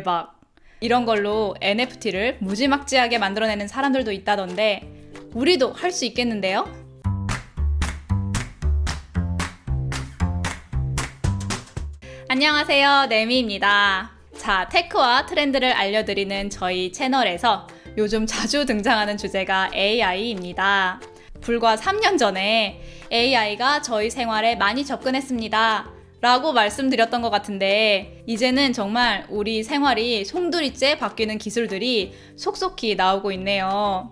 대박. 이런 걸로 NFT를 무지막지하게 만들어내는 사람들도 있다던데 우리도 할 수 있겠는데요? 안녕하세요, 네미입니다. 자, 테크와 트렌드를 알려드리는 저희 채널에서 요즘 자주 등장하는 주제가 AI입니다. 불과 3년 전에 AI가 저희 생활에 많이 접근했습니다 라고 말씀드렸던 것 같은데 이제는 정말 우리 생활이 송두리째 바뀌는 기술들이 속속히 나오고 있네요.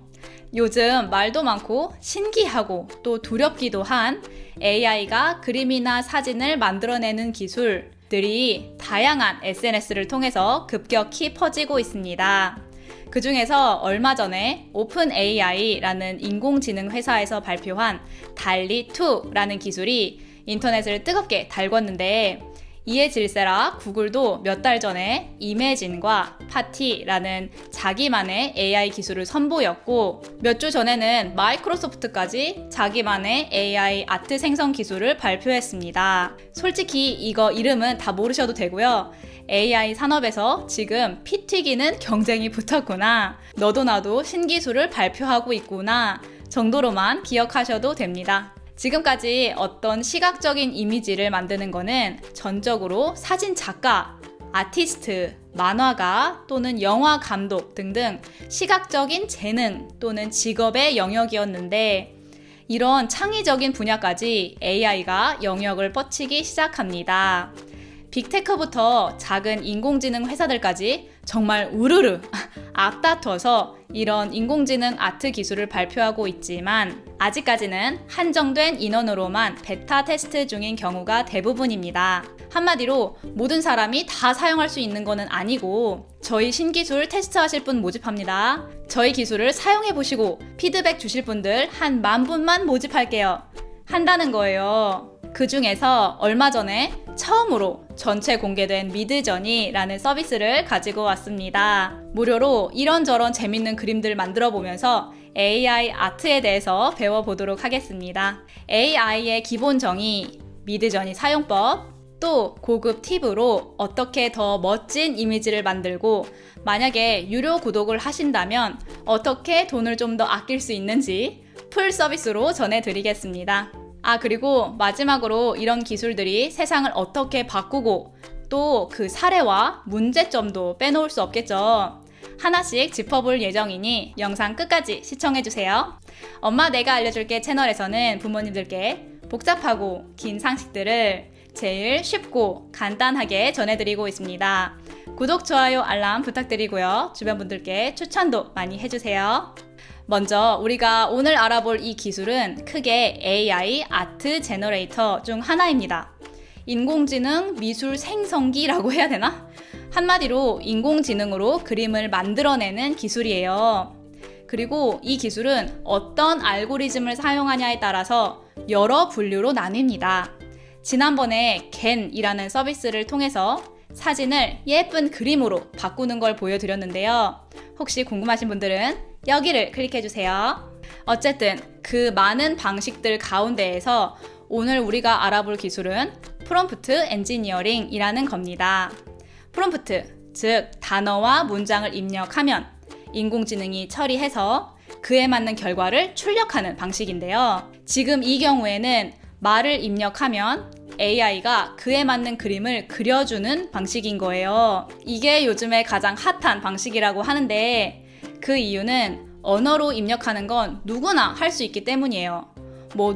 요즘 말도 많고 신기하고 또 두렵기도 한 AI가 그림이나 사진을 만들어내는 기술들이 다양한 SNS를 통해서 급격히 퍼지고 있습니다. 그 중에서 얼마 전에 오픈AI라는 인공지능 회사에서 발표한 달리2라는 기술이 인터넷을 뜨겁게 달궜는데 이에 질세라 구글도 몇 달 전에 이매진과 파티라는 자기만의 AI 기술을 선보였고 몇 주 전에는 마이크로소프트까지 자기만의 AI 아트 생성 기술을 발표했습니다. 솔직히 이거 이름은 다 모르셔도 되고요. AI 산업에서 지금 피 튀기는 경쟁이 붙었구나, 너도 나도 신기술을 발표하고 있구나 정도로만 기억하셔도 됩니다. 지금까지 어떤 시각적인 이미지를 만드는 거는 전적으로 사진 작가, 아티스트, 만화가 또는 영화 감독 등등 시각적인 재능 또는 직업의 영역이었는데 이런 창의적인 분야까지 AI가 영역을 뻗치기 시작합니다. 빅테크부터 작은 인공지능 회사들까지 정말 우르르 앞다퉈서 이런 인공지능 아트 기술을 발표하고 있지만 아직까지는 한정된 인원으로만 베타 테스트 중인 경우가 대부분입니다. 한마디로 모든 사람이 다 사용할 수 있는 것은 아니고 저희 신기술 테스트하실 분 모집합니다. 저희 기술을 사용해보시고 피드백 주실 분들 한 10,000분만 모집할게요 한다는 거예요. 그 중에서 얼마 전에 처음으로 전체 공개된 미드저니라는 서비스를 가지고 왔습니다. 무료로 이런저런 재밌는 그림들 만들어 보면서 AI 아트에 대해서 배워보도록 하겠습니다. AI의 기본 정의, 미드저니 사용법, 또 고급 팁으로 어떻게 더 멋진 이미지를 만들고 만약에 유료 구독을 하신다면 어떻게 돈을 좀 더 아낄 수 있는지 풀 서비스로 전해드리겠습니다. 그리고 마지막으로 이런 기술들이 세상을 어떻게 바꾸고 또 그 사례와 문제점도 빼놓을 수 없겠죠. 하나씩 짚어볼 예정이니 영상 끝까지 시청해주세요. 엄마 내가 알려줄게 채널에서는 부모님들께 복잡하고 긴 상식들을 제일 쉽고 간단하게 전해드리고 있습니다. 구독, 좋아요, 알람 부탁드리고요. 주변 분들께 추천도 많이 해주세요. 먼저 우리가 오늘 알아볼 이 기술은 크게 AI 아트 제너레이터 중 하나입니다. 인공지능 미술 생성기라고 해야 되나? 한마디로 인공지능으로 그림을 만들어내는 기술이에요. 그리고 이 기술은 어떤 알고리즘을 사용하냐에 따라서 여러 분류로 나뉩니다. 지난번에 겐이라는 서비스를 통해서 사진을 예쁜 그림으로 바꾸는 걸 보여드렸는데요. 혹시 궁금하신 분들은 여기를 클릭해주세요. 어쨌든 그 많은 방식들 가운데에서 오늘 우리가 알아볼 기술은 프롬프트 엔지니어링이라는 겁니다. 프롬프트, 즉 단어와 문장을 입력하면 인공지능이 처리해서 그에 맞는 결과를 출력하는 방식인데요. 지금 이 경우에는 말을 입력하면 AI가 그에 맞는 그림을 그려주는 방식인 거예요. 이게 요즘에 가장 핫한 방식이라고 하는데 그 이유는 언어로 입력하는 건 누구나 할 수 있기 때문이에요.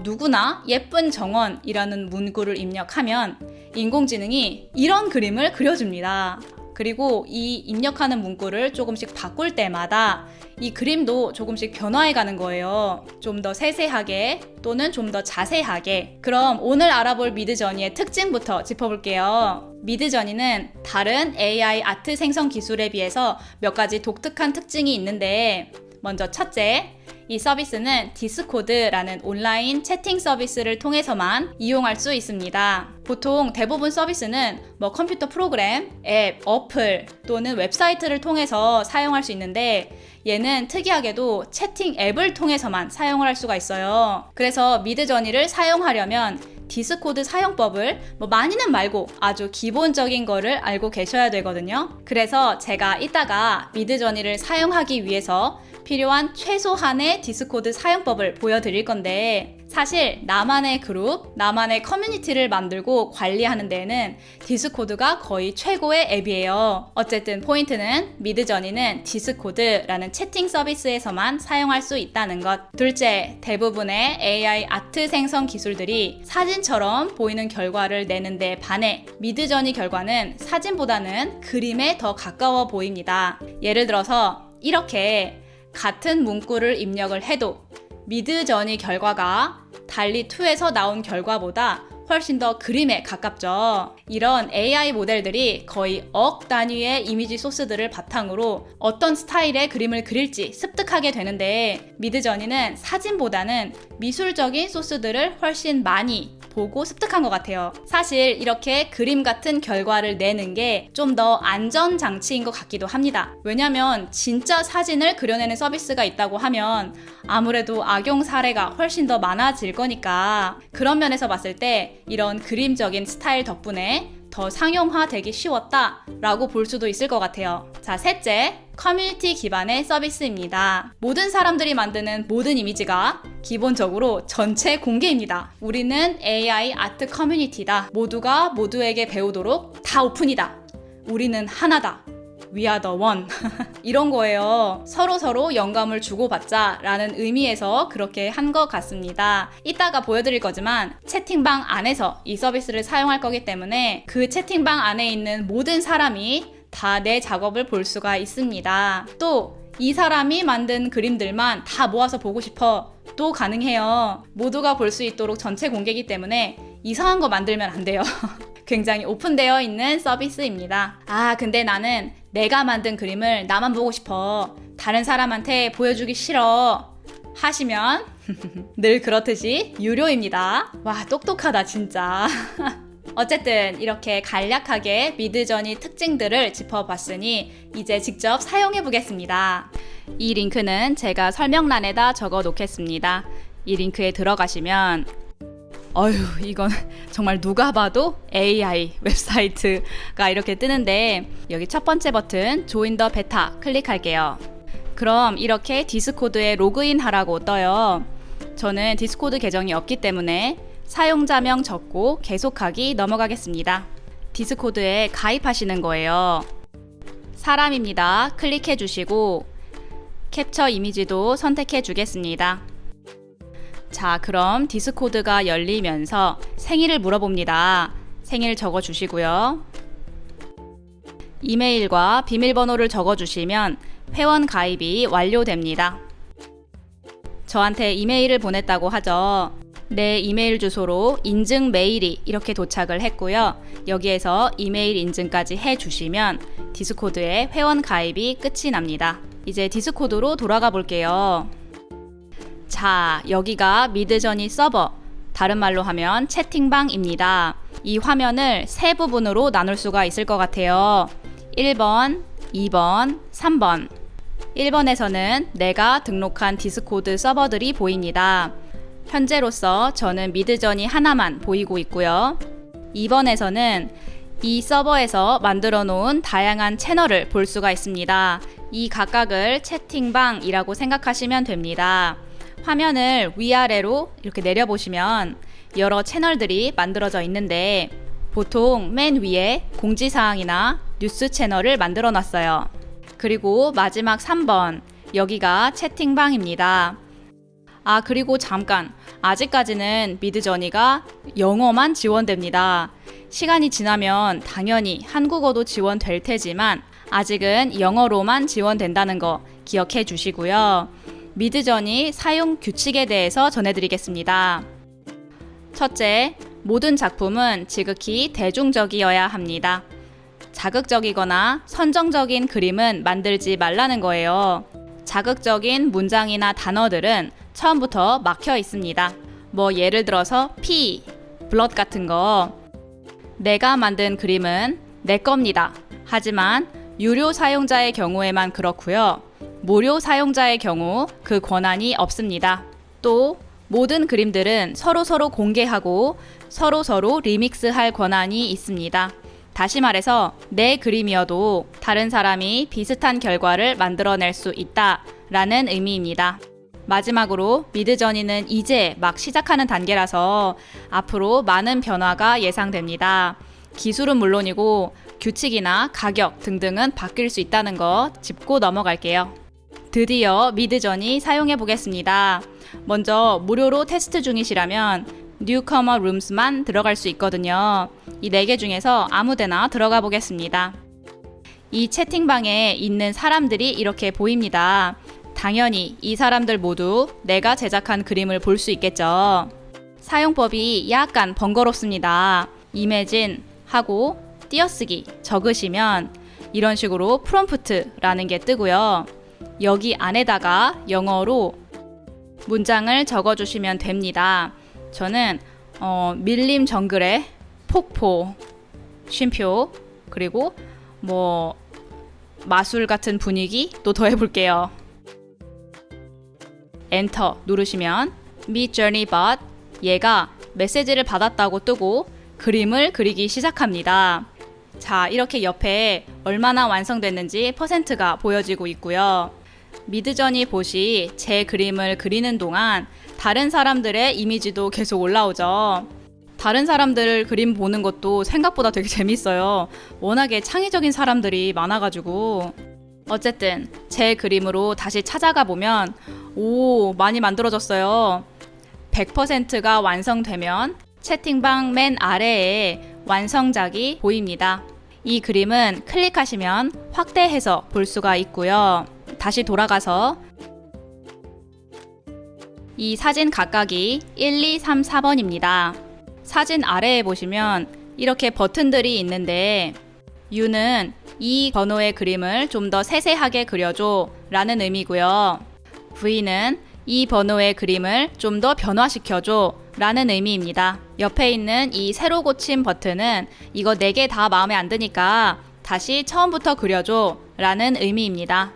누구나 예쁜 정원이라는 문구를 입력하면 인공지능이 이런 그림을 그려줍니다. 그리고 이 입력하는 문구를 조금씩 바꿀 때마다 이 그림도 조금씩 변화해가는 거예요. 좀 더 세세하게 또는 좀 더 자세하게. 그럼 오늘 알아볼 미드저니의 특징부터 짚어볼게요. 미드저니는 다른 AI 아트 생성 기술에 비해서 몇 가지 독특한 특징이 있는데 먼저 첫째, 이 서비스는 디스코드라는 온라인 채팅 서비스를 통해서만 이용할 수 있습니다. 보통 대부분 서비스는 컴퓨터 프로그램, 앱, 어플 또는 웹사이트를 통해서 사용할 수 있는데 얘는 특이하게도 채팅 앱을 통해서만 사용을 할 수가 있어요. 그래서 미드저니를 사용하려면 디스코드 사용법을 많이는 말고 아주 기본적인 거를 알고 계셔야 되거든요. 그래서 제가 이따가 미드저니를 사용하기 위해서 필요한 최소한의 디스코드 사용법을 보여드릴 건데, 사실 나만의 그룹, 나만의 커뮤니티를 만들고 관리하는 데에는 디스코드가 거의 최고의 앱이에요. 어쨌든 포인트는 미드저니는 디스코드라는 채팅 서비스에서만 사용할 수 있다는 것. 둘째, 대부분의 AI 아트 생성 기술들이 사진처럼 보이는 결과를 내는데 반해 미드저니 결과는 사진보다는 그림에 더 가까워 보입니다. 예를 들어서 이렇게 같은 문구를 입력을 해도 미드저니 결과가 달리2에서 나온 결과보다 훨씬 더 그림에 가깝죠. 이런 AI 모델들이 거의 억 단위의 이미지 소스들을 바탕으로 어떤 스타일의 그림을 그릴지 습득하게 되는데, 미드저니는 사진보다는 미술적인 소스들을 훨씬 많이 보고 습득한 것 같아요. 사실 이렇게 그림 같은 결과를 내는 게 좀 더 안전장치인 것 같기도 합니다. 왜냐면 진짜 사진을 그려내는 서비스가 있다고 하면 아무래도 악용 사례가 훨씬 더 많아질 거니까, 그런 면에서 봤을 때 이런 그림적인 스타일 덕분에 더 상용화되기 쉬웠다라고 볼 수도 있을 것 같아요. 자, 셋째, 커뮤니티 기반의 서비스입니다. 모든 사람들이 만드는 모든 이미지가 기본적으로 전체 공개입니다. 우리는 AI 아트 커뮤니티다. 모두가 모두에게 배우도록 다 오픈이다. 우리는 하나다. We are the one. 이런 거예요. 서로 영감을 주고받자 라는 의미에서 그렇게 한 것 같습니다. 이따가 보여드릴 거지만 채팅방 안에서 이 서비스를 사용할 거기 때문에 그 채팅방 안에 있는 모든 사람이 다 내 작업을 볼 수가 있습니다. 또 이 사람이 만든 그림들만 다 모아서 보고 싶어 또 가능해요. 모두가 볼 수 있도록 전체 공개이기 때문에 이상한 거 만들면 안 돼요. 굉장히 오픈되어 있는 서비스입니다. 아, 근데 나는 내가 만든 그림을 나만 보고 싶어. 다른 사람한테 보여주기 싫어. 하시면 늘 그렇듯이 유료입니다. 와, 똑똑하다 진짜. 어쨌든 이렇게 간략하게 미드저니 특징들을 짚어봤으니 이제 직접 사용해 보겠습니다. 이 링크는 제가 설명란에다 적어 놓겠습니다. 이 링크에 들어가시면 이건 정말 누가 봐도 AI 웹사이트가 이렇게 뜨는데, 여기 첫 번째 버튼 조인 더 베타 클릭할게요. 그럼 이렇게 디스코드에 로그인 하라고 떠요. 저는 디스코드 계정이 없기 때문에 사용자명 적고 계속하기 넘어가겠습니다. 디스코드에 가입하시는 거예요. 사람입니다. 클릭해 주시고 캡처 이미지도 선택해 주겠습니다. 자, 그럼 디스코드가 열리면서 생일을 물어봅니다. 생일 적어주시고요. 이메일과 비밀번호를 적어주시면 회원 가입이 완료됩니다. 저한테 이메일을 보냈다고 하죠. 내 이메일 주소로 인증 메일이 이렇게 도착을 했고요. 여기에서 이메일 인증까지 해주시면 디스코드의 회원 가입이 끝이 납니다. 이제 디스코드로 돌아가 볼게요. 자, 여기가 미드저니 서버, 다른 말로 하면 채팅방입니다. 이 화면을 세 부분으로 나눌 수가 있을 것 같아요. 1번, 2번, 3번. 1번에서는 내가 등록한 디스코드 서버들이 보입니다. 현재로서 저는 미드저니 하나만 보이고 있고요. 2번에서는 이 서버에서 만들어 놓은 다양한 채널을 볼 수가 있습니다. 이 각각을 채팅방이라고 생각하시면 됩니다. 화면을 위아래로 이렇게 내려보시면 여러 채널들이 만들어져 있는데, 보통 맨 위에 공지사항이나 뉴스 채널을 만들어 놨어요. 그리고 마지막 3번, 여기가 채팅방입니다. 아, 그리고 잠깐, 아직까지는 미드저니가 영어만 지원됩니다. 시간이 지나면 당연히 한국어도 지원될 테지만 아직은 영어로만 지원된다는 거 기억해 주시고요. 미드저니 사용 규칙에 대해서 전해드리겠습니다. 첫째, 모든 작품은 지극히 대중적이어야 합니다. 자극적이거나 선정적인 그림은 만들지 말라는 거예요. 자극적인 문장이나 단어들은 처음부터 막혀 있습니다. 예를 들어서 피, 블럿 같은 거. 내가 만든 그림은 내 겁니다. 하지만 유료 사용자의 경우에만 그렇고요. 무료 사용자의 경우 그 권한이 없습니다. 또 모든 그림들은 서로서로 공개하고 서로서로 리믹스할 권한이 있습니다. 다시 말해서 내 그림이어도 다른 사람이 비슷한 결과를 만들어낼 수 있다라는 의미입니다. 마지막으로 미드저니는 이제 막 시작하는 단계라서 앞으로 많은 변화가 예상됩니다. 기술은 물론이고 규칙이나 가격 등등은 바뀔 수 있다는 거 짚고 넘어갈게요. 드디어 미드저니 사용해 보겠습니다. 먼저 무료로 테스트 중이시라면 뉴커머 룸스만 들어갈 수 있거든요. 이 4개 중에서 아무데나 들어가 보겠습니다. 이 채팅방에 있는 사람들이 이렇게 보입니다. 당연히 이 사람들 모두 내가 제작한 그림을 볼 수 있겠죠. 사용법이 약간 번거롭습니다. 이매진 하고 띄어쓰기 적으시면 이런 식으로 프롬프트라는 게 뜨고요. 여기 안에다가 영어로 문장을 적어주시면 됩니다. 저는 밀림 정글의 폭포, 쉼표, 그리고 마술 같은 분위기 또 더해볼게요. 엔터 누르시면 midjourneybot 얘가 메시지를 받았다고 뜨고 그림을 그리기 시작합니다. 자, 이렇게 옆에 얼마나 완성됐는지 퍼센트가 보여지고 있고요. 미드저니 봇이 제 그림을 그리는 동안 다른 사람들의 이미지도 계속 올라오죠. 다른 사람들 그림 보는 것도 생각보다 되게 재밌어요. 워낙에 창의적인 사람들이 많아가지고. 어쨌든 제 그림으로 다시 찾아가 보면 많이 만들어졌어요. 100%가 완성되면 채팅방 맨 아래에 완성작이 보입니다. 이 그림은 클릭하시면 확대해서 볼 수가 있고요. 다시 돌아가서 이 사진 각각이 1, 2, 3, 4번입니다. 사진 아래에 보시면 이렇게 버튼들이 있는데 U는 이 번호의 그림을 좀 더 세세하게 그려줘 라는 의미고요. V는 이 번호의 그림을 좀 더 변화시켜줘 라는 의미입니다. 옆에 있는 이 새로 고침 버튼은 이거 4개 다 마음에 안 드니까 다시 처음부터 그려줘 라는 의미입니다.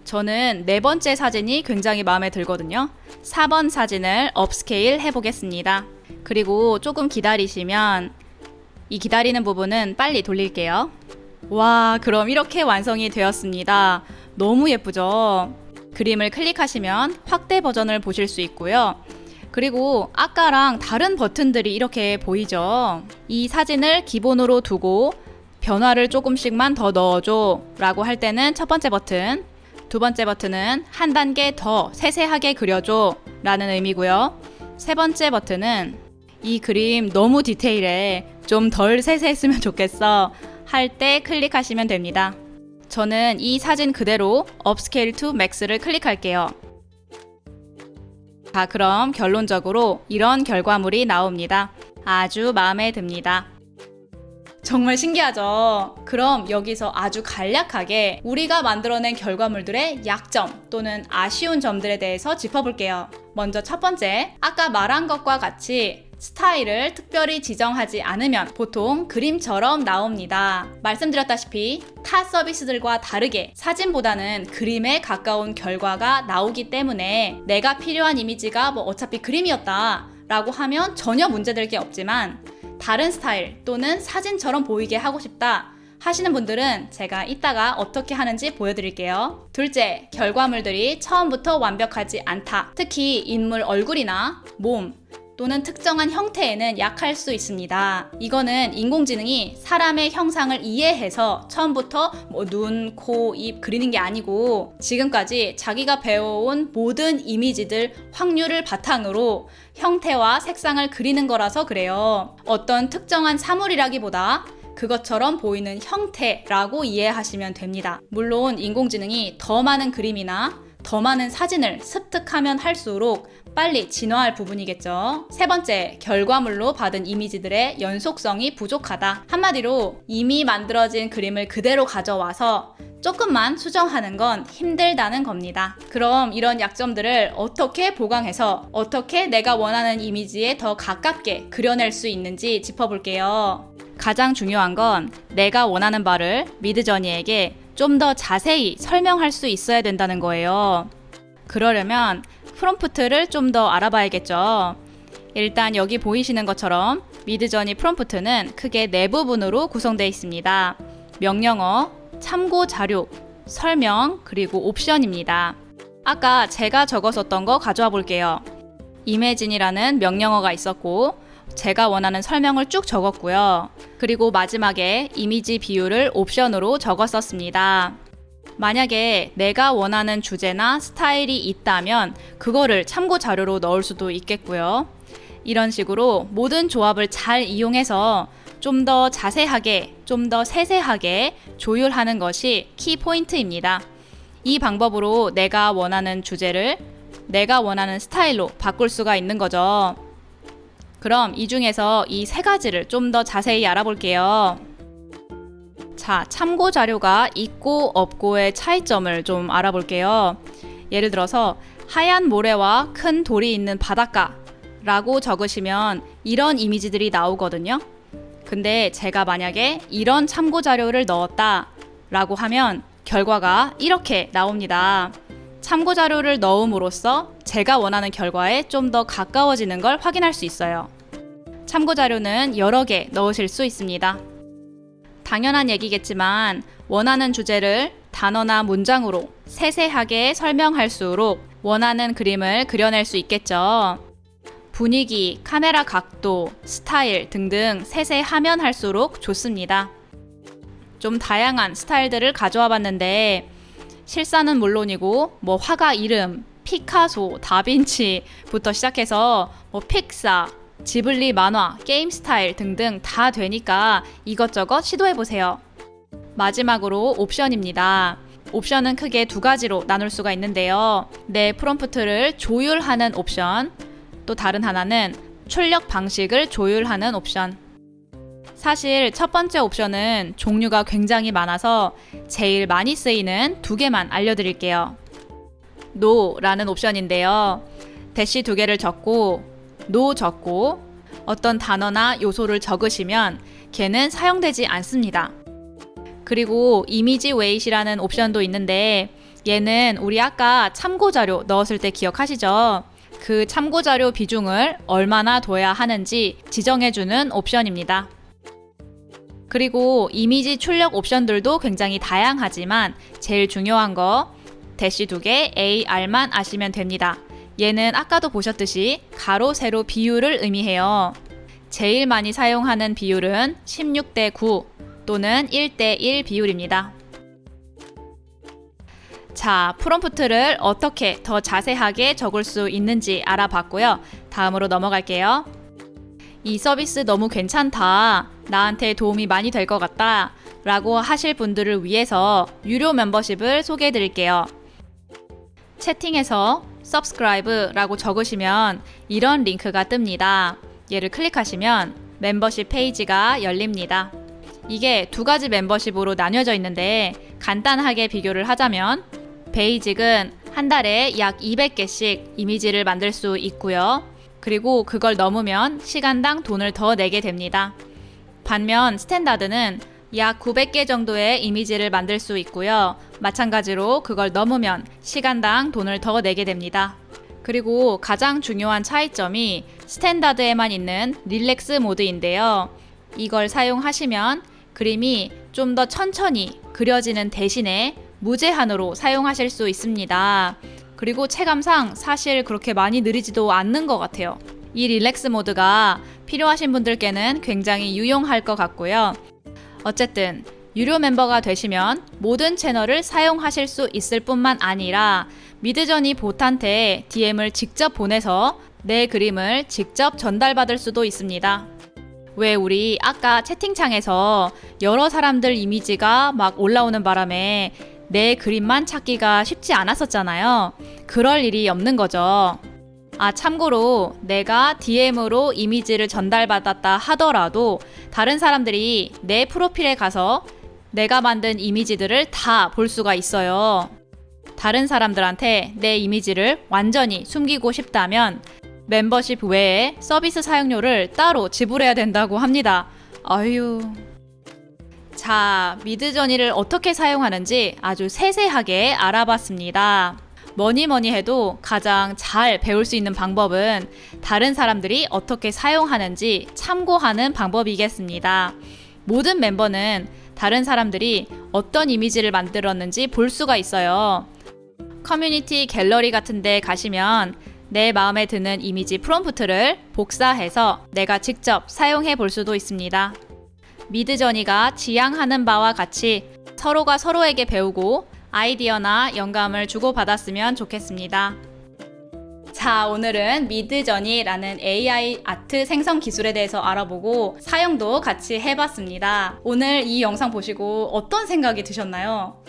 저는 4번째 사진이 굉장히 마음에 들거든요. 4번 사진을 업스케일 해보겠습니다. 그리고 조금 기다리시면 이 기다리는 부분은 빨리 돌릴게요. 와, 그럼 이렇게 완성이 되었습니다. 너무 예쁘죠? 그림을 클릭하시면 확대 버전을 보실 수 있고요. 그리고 아까랑 다른 버튼들이 이렇게 보이죠? 이 사진을 기본으로 두고 변화를 조금씩만 더 넣어줘 라고 할 때는 첫 번째 버튼, 두 번째 버튼은 한 단계 더 세세하게 그려줘 라는 의미고요. 세 번째 버튼은 이 그림 너무 디테일해, 좀 덜 세세했으면 좋겠어 할 때 클릭하시면 됩니다. 저는 이 사진 그대로 업스케일 투 맥스를 클릭할게요. 자, 그럼 결론적으로 이런 결과물이 나옵니다. 아주 마음에 듭니다. 정말 신기하죠? 그럼 여기서 아주 간략하게 우리가 만들어낸 결과물들의 약점 또는 아쉬운 점들에 대해서 짚어볼게요. 먼저 첫 번째, 아까 말한 것과 같이 스타일을 특별히 지정하지 않으면 보통 그림처럼 나옵니다. 말씀드렸다시피 타 서비스들과 다르게 사진보다는 그림에 가까운 결과가 나오기 때문에 내가 필요한 이미지가 어차피 그림이었다 라고 하면 전혀 문제될 게 없지만 다른 스타일 또는 사진처럼 보이게 하고 싶다 하시는 분들은 제가 이따가 어떻게 하는지 보여드릴게요. 둘째, 결과물들이 처음부터 완벽하지 않다. 특히 인물 얼굴이나 몸 또는 특정한 형태에는 약할 수 있습니다. 이거는 인공지능이 사람의 형상을 이해해서 처음부터 눈, 코, 입 그리는 게 아니고 지금까지 자기가 배워온 모든 이미지들 확률을 바탕으로 형태와 색상을 그리는 거라서 그래요. 어떤 특정한 사물이라기보다 그것처럼 보이는 형태라고 이해하시면 됩니다. 물론 인공지능이 더 많은 그림이나 더 많은 사진을 습득하면 할수록 빨리 진화할 부분이겠죠. 세 번째, 결과물로 받은 이미지들의 연속성이 부족하다. 한마디로 이미 만들어진 그림을 그대로 가져와서 조금만 수정하는 건 힘들다는 겁니다. 그럼 이런 약점들을 어떻게 보강해서 어떻게 내가 원하는 이미지에 더 가깝게 그려낼 수 있는지 짚어볼게요. 가장 중요한 건 내가 원하는 바를 미드저니에게 좀 더 자세히 설명할 수 있어야 된다는 거예요. 그러려면 프롬프트를 좀 더 알아봐야겠죠. 일단 여기 보이시는 것처럼 미드저니 프롬프트는 크게 네 부분으로 구성되어 있습니다. 명령어, 참고 자료, 설명, 그리고 옵션입니다. 아까 제가 적었었던 거 가져와 볼게요. 이매진이라는 명령어가 있었고 제가 원하는 설명을 쭉 적었고요. 그리고 마지막에 이미지 비율을 옵션으로 적었었습니다. 만약에 내가 원하는 주제나 스타일이 있다면 그거를 참고 자료로 넣을 수도 있겠고요. 이런 식으로 모든 조합을 잘 이용해서 좀 더 자세하게, 좀 더 세세하게 조율하는 것이 키포인트입니다. 이 방법으로 내가 원하는 주제를 내가 원하는 스타일로 바꿀 수가 있는 거죠. 그럼 이 중에서 이 세 가지를 좀 더 자세히 알아볼게요. 자, 참고 자료가 있고 없고의 차이점을 좀 알아볼게요. 예를 들어서 하얀 모래와 큰 돌이 있는 바닷가 라고 적으시면 이런 이미지들이 나오거든요. 근데 제가 만약에 이런 참고 자료를 넣었다 라고 하면 결과가 이렇게 나옵니다. 참고 자료를 넣음으로써 제가 원하는 결과에 좀 더 가까워지는 걸 확인할 수 있어요. 참고 자료는 여러 개 넣으실 수 있습니다. 당연한 얘기겠지만 원하는 주제를 단어나 문장으로 세세하게 설명할수록 원하는 그림을 그려낼 수 있겠죠. 분위기, 카메라 각도, 스타일 등등 세세하면 할수록 좋습니다. 좀 다양한 스타일들을 가져와 봤는데 실사는 물론이고 화가 이름, 피카소, 다빈치부터 시작해서 픽사, 지블리 만화, 게임 스타일 등등 다 되니까 이것저것 시도해보세요. 마지막으로 옵션입니다. 옵션은 크게 두 가지로 나눌 수가 있는데요. 내 프롬프트를 조율하는 옵션, 또 다른 하나는 출력 방식을 조율하는 옵션. 사실 첫 번째 옵션은 종류가 굉장히 많아서 제일 많이 쓰이는 두 개만 알려드릴게요. no라는 옵션인데요. 대시 두 개를 적고 no 적고 어떤 단어나 요소를 적으시면 걔는 사용되지 않습니다. 그리고 이미지 웨이트이라는 옵션도 있는데 얘는 우리 아까 참고자료 넣었을 때 기억하시죠? 그 참고자료 비중을 얼마나 둬야 하는지 지정해주는 옵션입니다. 그리고 이미지 출력 옵션들도 굉장히 다양하지만 제일 중요한 거 대시 두 개 AR만 아시면 됩니다. 얘는 아까도 보셨듯이 가로, 세로 비율을 의미해요. 제일 많이 사용하는 비율은 16:9 또는 1:1 비율입니다. 자, 프롬프트를 어떻게 더 자세하게 적을 수 있는지 알아봤고요. 다음으로 넘어갈게요. 이 서비스 너무 괜찮다, 나한테 도움이 많이 될 것 같다 라고 하실 분들을 위해서 유료 멤버십을 소개해 드릴게요. 채팅에서 subscribe 라고 적으시면 이런 링크가 뜹니다. 얘를 클릭하시면 멤버십 페이지가 열립니다. 이게 두 가지 멤버십으로 나뉘어져 있는데 간단하게 비교를 하자면 베이직은 한 달에 약 200개씩 이미지를 만들 수 있고요. 그리고 그걸 넘으면 시간당 돈을 더 내게 됩니다. 반면 스탠다드는 약 900개 정도의 이미지를 만들 수 있고요. 마찬가지로 그걸 넘으면 시간당 돈을 더 내게 됩니다. 그리고 가장 중요한 차이점이 스탠다드에만 있는 릴렉스 모드인데요. 이걸 사용하시면 그림이 좀 더 천천히 그려지는 대신에 무제한으로 사용하실 수 있습니다. 그리고 체감상 사실 그렇게 많이 느리지도 않는 것 같아요. 이 릴렉스 모드가 필요하신 분들께는 굉장히 유용할 것 같고요. 어쨌든 유료 멤버가 되시면 모든 채널을 사용하실 수 있을 뿐만 아니라 미드저니 봇한테 DM을 직접 보내서 내 그림을 직접 전달받을 수도 있습니다. 왜 우리 아까 채팅창에서 여러 사람들 이미지가 막 올라오는 바람에 내 그림만 찾기가 쉽지 않았었잖아요. 그럴 일이 없는 거죠. 참고로 내가 DM으로 이미지를 전달받았다 하더라도 다른 사람들이 내 프로필에 가서 내가 만든 이미지들을 다 볼 수가 있어요. 다른 사람들한테 내 이미지를 완전히 숨기고 싶다면 멤버십 외에 서비스 사용료를 따로 지불해야 된다고 합니다. 아유. 자, 미드저니를 어떻게 사용하는지 아주 세세하게 알아봤습니다. 뭐니 뭐니 해도 가장 잘 배울 수 있는 방법은 다른 사람들이 어떻게 사용하는지 참고하는 방법이겠습니다. 모든 멤버는 다른 사람들이 어떤 이미지를 만들었는지 볼 수가 있어요. 커뮤니티 갤러리 같은 데 가시면 내 마음에 드는 이미지 프롬프트를 복사해서 내가 직접 사용해 볼 수도 있습니다. 미드저니가 지향하는 바와 같이 서로가 서로에게 배우고 아이디어나 영감을 주고받았으면 좋겠습니다. 자, 오늘은 미드저니라는 AI 아트 생성 기술에 대해서 알아보고 사용도 같이 해봤습니다. 오늘 이 영상 보시고 어떤 생각이 드셨나요?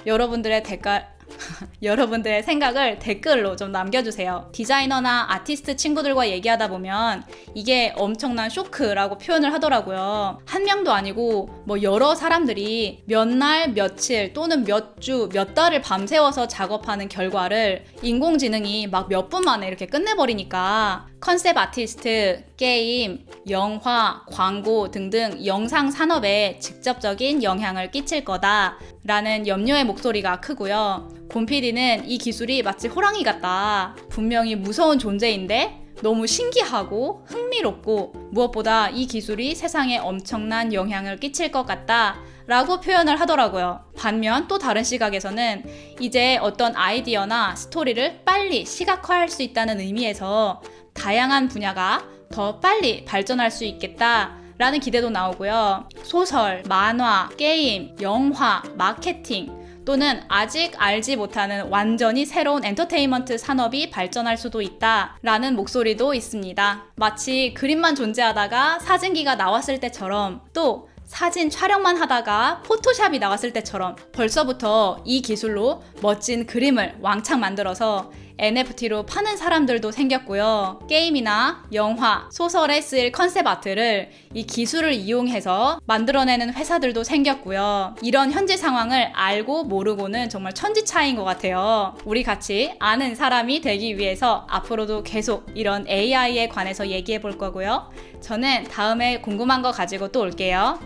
여러분들의 생각을 댓글로 좀 남겨주세요. 디자이너나 아티스트 친구들과 얘기하다 보면 이게 엄청난 쇼크라고 표현을 하더라고요. 한 명도 아니고 여러 사람들이 몇 날, 며칠 또는 몇 주, 몇 달을 밤새워서 작업하는 결과를 인공지능이 막 몇 분 만에 이렇게 끝내버리니까 컨셉 아티스트, 게임, 영화, 광고 등등 영상 산업에 직접적인 영향을 끼칠 거다 라는 염려의 목소리가 크고요. 곰PD는 이 기술이 마치 호랑이 같다. 분명히 무서운 존재인데 너무 신기하고 흥미롭고 무엇보다 이 기술이 세상에 엄청난 영향을 끼칠 것 같다 라고 표현을 하더라고요. 반면 또 다른 시각에서는 이제 어떤 아이디어나 스토리를 빨리 시각화할 수 있다는 의미에서 다양한 분야가 더 빨리 발전할 수 있겠다 라는 기대도 나오고요. 소설, 만화, 게임, 영화, 마케팅 또는 아직 알지 못하는 완전히 새로운 엔터테인먼트 산업이 발전할 수도 있다 라는 목소리도 있습니다. 마치 그림만 존재하다가 사진기가 나왔을 때처럼 또 사진 촬영만 하다가 포토샵이 나왔을 때처럼 벌써부터 이 기술로 멋진 그림을 왕창 만들어서 NFT로 파는 사람들도 생겼고요. 게임이나 영화, 소설에 쓰일 컨셉 아트를 이 기술을 이용해서 만들어내는 회사들도 생겼고요. 이런 현재 상황을 알고 모르고는 정말 천지 차이인 것 같아요. 우리 같이 아는 사람이 되기 위해서 앞으로도 계속 이런 AI에 관해서 얘기해 볼 거고요. 저는 다음에 궁금한 거 가지고 또 올게요.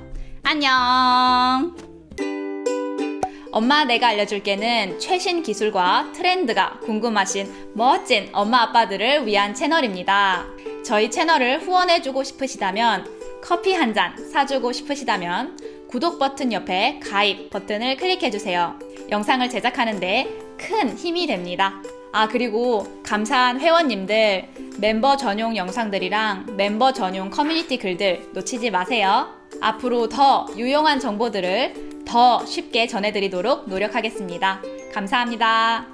안녕! 엄마 내가 알려줄게는 최신 기술과 트렌드가 궁금하신 멋진 엄마 아빠들을 위한 채널입니다. 저희 채널을 후원해주고 싶으시다면 커피 한 잔 사주고 싶으시다면 구독 버튼 옆에 가입 버튼을 클릭해주세요. 영상을 제작하는데 큰 힘이 됩니다. 그리고 감사한 회원님들 멤버 전용 영상들이랑 멤버 전용 커뮤니티 글들 놓치지 마세요. 앞으로 더 유용한 정보들을 더 쉽게 전해드리도록 노력하겠습니다. 감사합니다.